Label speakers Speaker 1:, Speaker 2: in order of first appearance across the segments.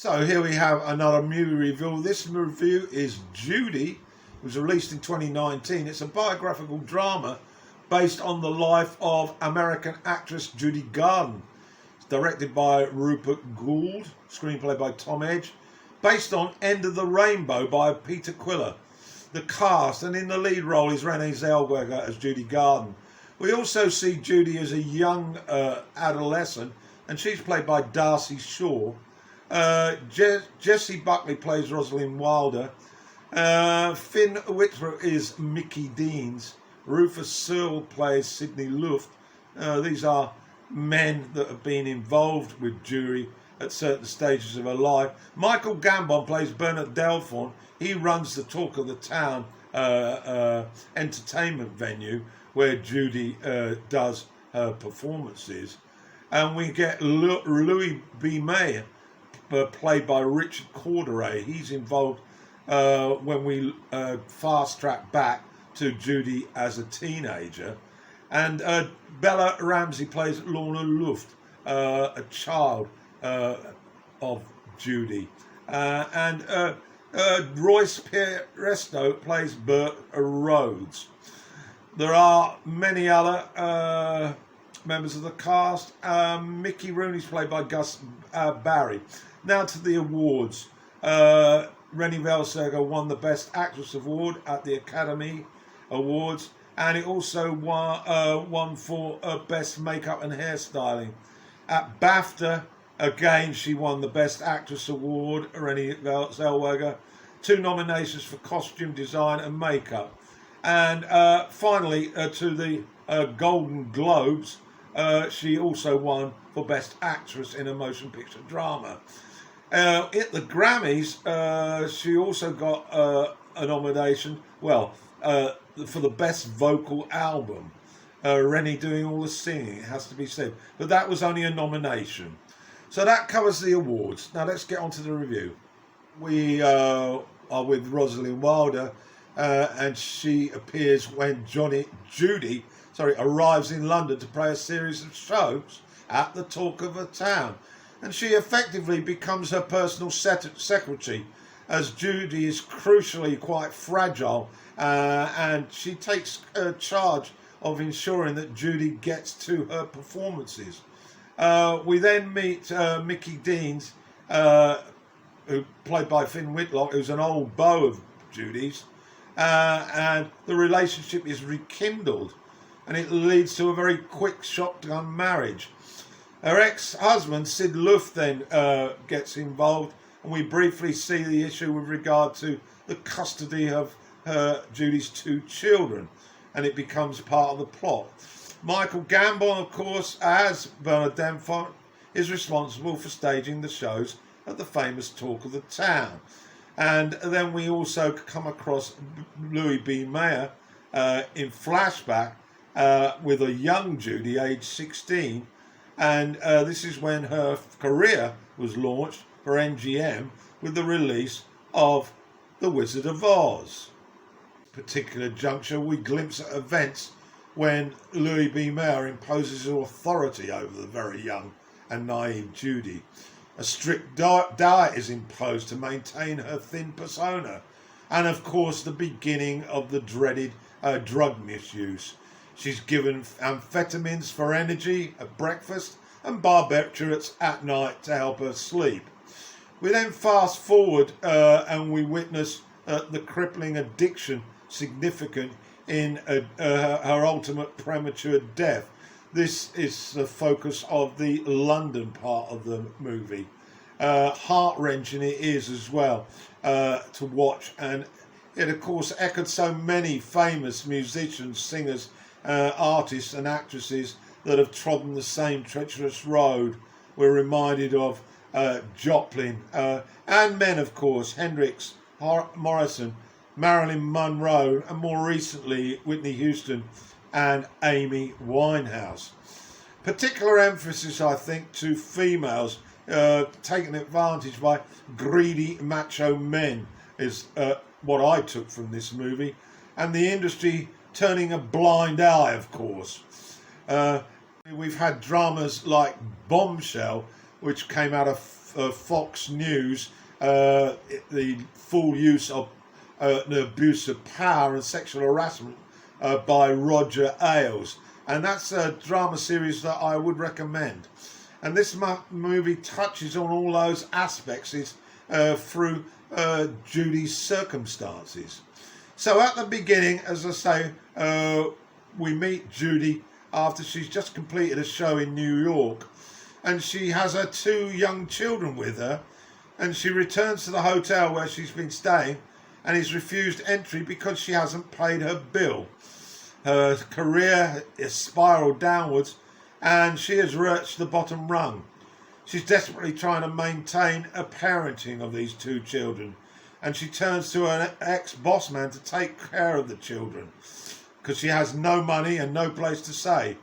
Speaker 1: So here we have another movie review. This review is Judy. It was released in 2019. It's a biographical drama based on the life of American actress Judy Garland. It's directed by Rupert Gould, screenplay by Tom Edge, based on End of the Rainbow by Peter Quiller. The cast, and in the lead role is Renee Zellweger as Judy Garland. We also see Judy as a young adolescent, and she's played by Darcy Shaw. Jessie Buckley plays Rosalind Wilder. Finn Witwer is Mickey Deans. Rufus Sewell plays Sidney Luft. These are men that have been involved with Judy at certain stages of her life. Michael Gambon plays Bernard Delphine. He runs the Talk of the Town entertainment venue where Judy does her performances. And we get Louis B. Mayer, played by Richard Corderay. He's involved when we fast track back to Judy as a teenager. And Bella Ramsey plays Lorna Luft, a child of Judy. And Royce Peresto plays Bert Rhodes. There are many other members of the cast. Mickey Rooney's played by Gus Barry. Now to the awards. Renée Zellweger won the Best Actress Award at the Academy Awards, and it also won for Best Makeup and Hairstyling. At BAFTA, again, she won the Best Actress Award, Renée Zellweger, 2 nominations for Costume Design and Makeup. And finally, to the Golden Globes, she also won for Best Actress in a Motion Picture Drama. At the Grammys, she also got a nomination, for the Best Vocal Album. Renée doing all the singing, it has to be said. But that was only a nomination. So that covers the awards. Now let's get on to the review. We are with Rosalind Wilder, and she appears when Judy arrives in London to play a series of shows at the Talk of the Town. And she effectively becomes her personal secretary, as Judy is crucially quite fragile, and she takes charge of ensuring that Judy gets to her performances. We then meet Mickey Deans, who played by Finn Whitlock, who's an old beau of Judy's, and the relationship is rekindled, and it leads to a very quick shotgun marriage. Her ex-husband, Sid Luft, then gets involved, and we briefly see the issue with regard to the custody of Judy's 2 children, and it becomes part of the plot. Michael Gambon, of course, as Bernard Delphine, is responsible for staging the shows at the famous Talk of the Town. And then we also come across Louis B. Mayer in flashback with a young Judy, aged 16, and this is when her career was launched for MGM with the release of The Wizard of Oz. Particular juncture, we glimpse at events when Louis B. Mayer imposes authority over the very young and naive Judy. A strict diet is imposed to maintain her thin persona, and of course the beginning of the dreaded drug misuse. She's given amphetamines for energy at breakfast and barbiturates at night to help her sleep. We then fast forward and we witness the crippling addiction significant in her ultimate premature death. This is the focus of the London part of the movie. Heart-wrenching it is as well to watch, and it of course echoed so many famous musicians, singers, artists and actresses that have trodden the same treacherous road. We're reminded of Joplin and men, of course, Hendrix, Morrison, Marilyn Monroe, and more recently Whitney Houston and Amy Winehouse. Particular emphasis, I think, to females taken advantage by greedy macho men is what I took from this movie, and the industry turning a blind eye, of course. We've had dramas like Bombshell, which came out of Fox News, the full use of the abuse of power and sexual harassment by Roger Ailes, and that's a drama series that I would recommend. And this movie touches on all those aspects through Judy's circumstances. So at the beginning, as I say, we meet Judy after she's just completed a show in New York, and she has her 2 young children with her, and she returns to the hotel where she's been staying and is refused entry because she hasn't paid her bill. Her career is spiraled downwards and she has reached the bottom rung. She's desperately trying to maintain a parenting of these 2 children, and she turns to an ex-boss man to take care of the children because she has no money and no place to stay.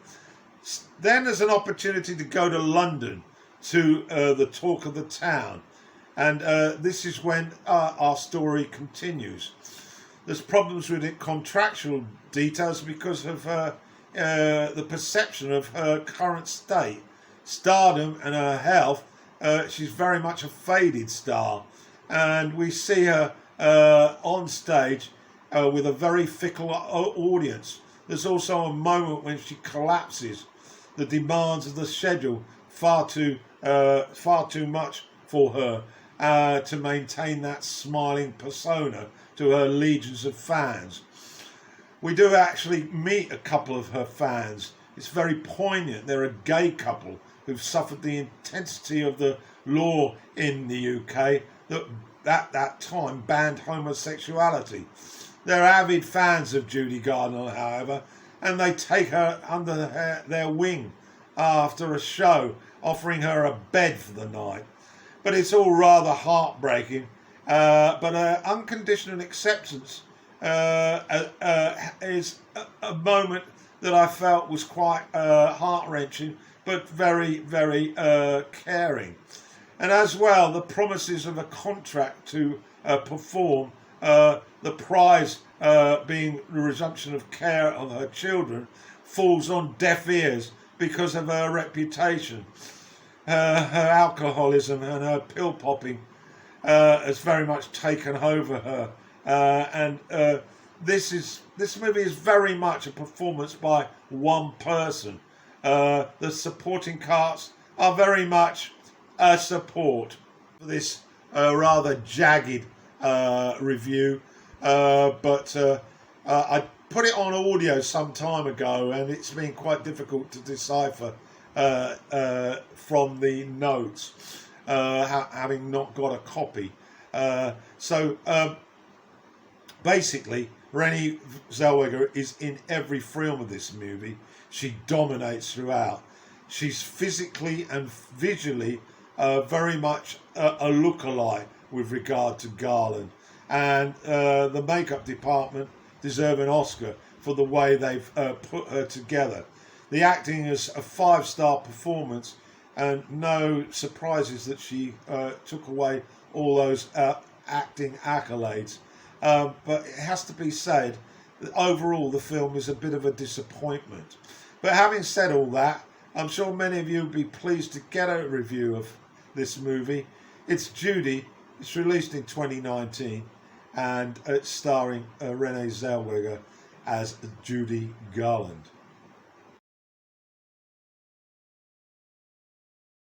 Speaker 1: Then there's an opportunity to go to London to the talk of the town, and this is when our story continues. There's problems with contractual details because of the perception of her current state, stardom and her health. She's very much a faded star, and we see her on stage with a very fickle audience. There's also a moment when she collapses. The demands of the schedule far too much for her to maintain that smiling persona to her legions of fans. We do actually meet a couple of her fans. It's very poignant. They're a gay couple who've suffered the intensity of the law in the UK that at that time banned homosexuality. They're avid fans of Judy Garland, however, and they take her under their wing after a show, offering her a bed for the night. But it's all rather heartbreaking. But unconditional acceptance is a moment that I felt was quite heart-wrenching, but very, very caring. And as well, the promises of a contract to perform, the prize being the resumption of care of her children, falls on deaf ears because of her reputation. Her alcoholism and her pill popping has very much taken over her, and this movie is very much a performance by one person. The supporting cast are very much a support for this rather jagged review, but I put it on audio some time ago, and it's been quite difficult to decipher from the notes, having not got a copy. So basically, Renee Zellweger is in every frame of this movie. She dominates throughout. She's physically and visually very much a look-alike with regard to Garland, and the makeup department deserve an Oscar for the way they've put her together. The acting is a 5-star performance, and no surprises that she took away all those acting accolades. But it has to be said that overall the film is a bit of a disappointment. But having said all that, I'm sure many of you will be pleased to get a review of this movie. It's Judy. It's released in 2019, and it's starring Renee Zellweger as Judy Garland.